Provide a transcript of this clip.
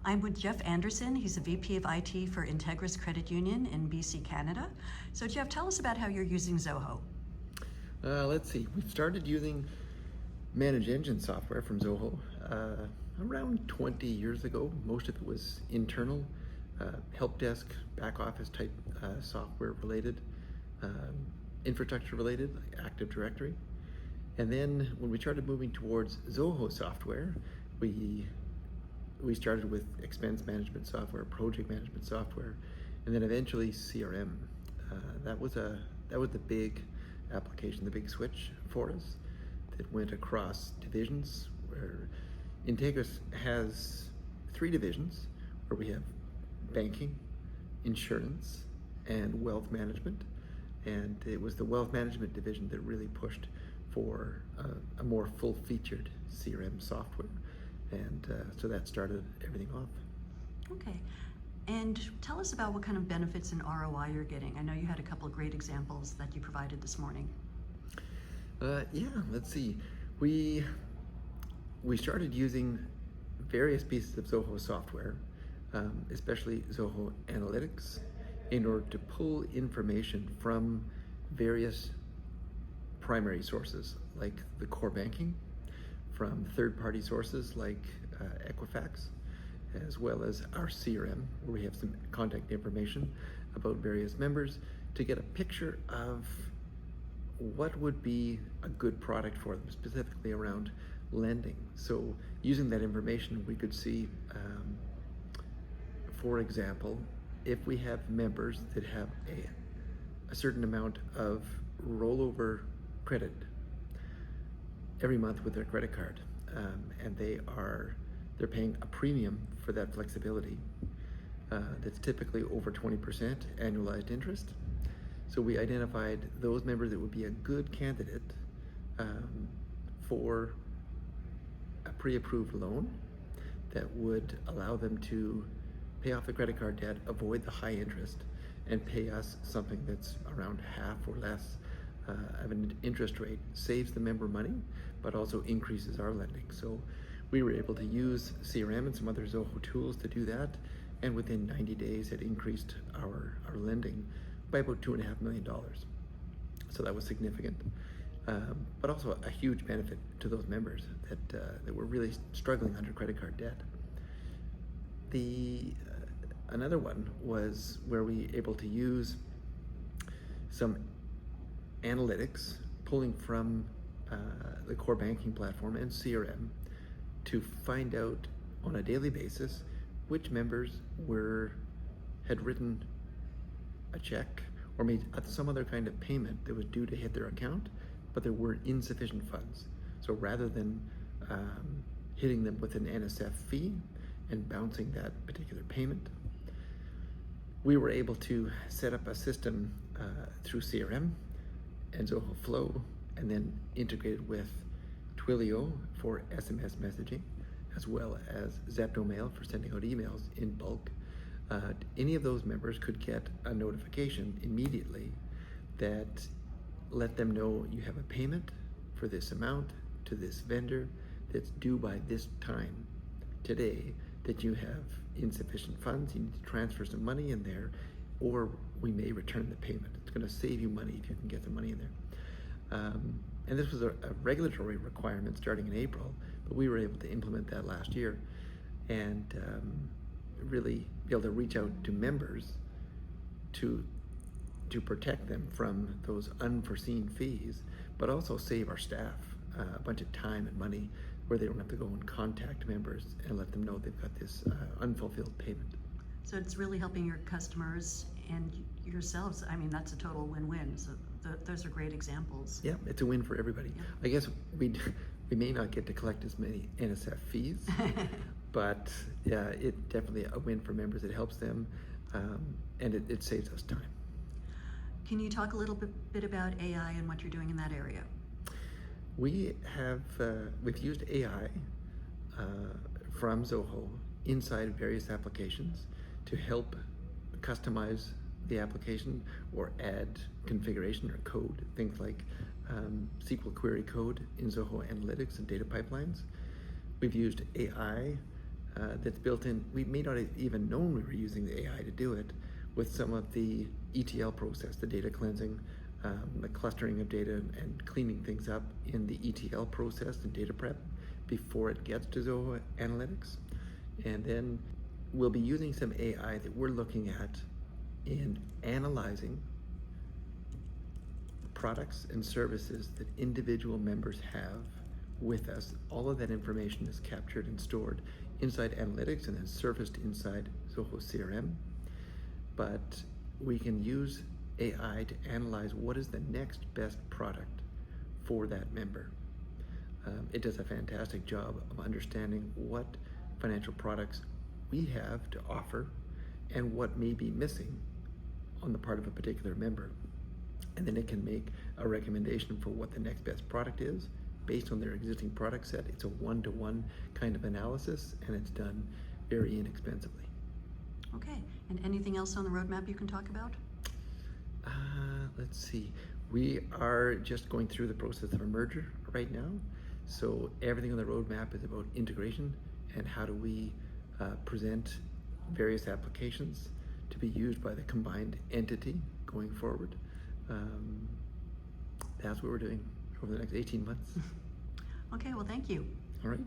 I'm with Jeff Anderson. He's a VP of IT for Integris Credit Union in BC, Canada. So Jeff, tell us about how you're using Zoho. Let's see, we've started using Manage Engine software from Zoho around 20 years ago. Most of it was internal, help desk, back office type software related, infrastructure related, like Active Directory. And then when we started moving towards Zoho software, we started with expense management software, project management software, and then eventually CRM. That was the big application, the big switch for us that went across divisions, where Integris has 3 divisions where we have banking, insurance, and wealth management. And it was the wealth management division that really pushed for a more full-featured CRM software. And so that started everything off. Okay. And tell us about what kind of benefits and ROI you're getting. I know you had a couple of great examples that you provided this morning. Yeah, let's see. We started using various pieces of Zoho software, especially Zoho Analytics, in order to pull information from various primary sources, like the core banking, from third-party sources like Equifax, as well as our CRM, where we have some contact information about various members, to get a picture of what would be a good product for them, specifically around lending. So using that information, we could see, for example, if we have members that have a certain amount of rollover credit every month with their credit card, and they're paying a premium for that flexibility that's typically over 20% annualized interest. So we identified those members that would be a good candidate for a pre-approved loan that would allow them to pay off the credit card debt, avoid the high interest, and pay us something that's around half or less of an interest rate. Saves the member money, but also increases our lending. So we were able to use CRM and some other Zoho tools to do that, and within 90 days it increased our lending by about $2.5 million. So that was significant, but also a huge benefit to those members that were really struggling under credit card debt. Another one was where we were able to use some analytics, pulling from the core banking platform and CRM, to find out on a daily basis which members had written a check or made some other kind of payment that was due to hit their account, but there were insufficient funds. So rather than hitting them with an NSF fee and bouncing that particular payment, we were able to set up a system through CRM and Zoho Flow, and then integrated with Twilio for SMS messaging, as well as Zeptomail for sending out emails in bulk. Any of those members could get a notification immediately that let them know you have a payment for this amount to this vendor that's due by this time today, that you have insufficient funds, you need to transfer some money in there, or we may return the payment. It's going to save you money if you can get the money in there. And this was a regulatory requirement starting in April, but we were able to implement that last year and really be able to reach out to members to protect them from those unforeseen fees, but also save our staff a bunch of time and money, where they don't have to go and contact members and let them know they've got this unfulfilled payment. So it's really helping your customers and yourselves. I mean, that's a total win-win. So those are great examples. Yeah, it's a win for everybody. Yeah. I guess we may not get to collect as many NSF fees, but yeah, it's definitely a win for members. It helps them, and it saves us time. Can you talk a little bit about AI and what you're doing in that area? We've used AI from Zoho inside various applications to help customize the application or add configuration or code, things like SQL query code in Zoho Analytics and data pipelines. We've used AI that's built in. We may not have even known we were using the AI to do it with some of the ETL process, the data cleansing, the clustering of data and cleaning things up in the ETL process and data prep before it gets to Zoho Analytics. And then we'll be using some AI that we're looking at in analyzing products and services that individual members have with us. All of that information is captured and stored inside Analytics and then surfaced inside Zoho CRM. But we can use AI to analyze what is the next best product for that member. It does a fantastic job of understanding what financial products we have to offer and what may be missing on the part of a particular member. And then it can make a recommendation for what the next best product is based on their existing product set. It's a one-to-one kind of analysis, and it's done very inexpensively. Okay, and anything else on the roadmap you can talk about? Let's see. We are just going through the process of a merger right now. So everything on the roadmap is about integration and how do we present various applications to be used by the combined entity going forward. That's what we're doing over the next 18 months. Okay, well, thank you. All right.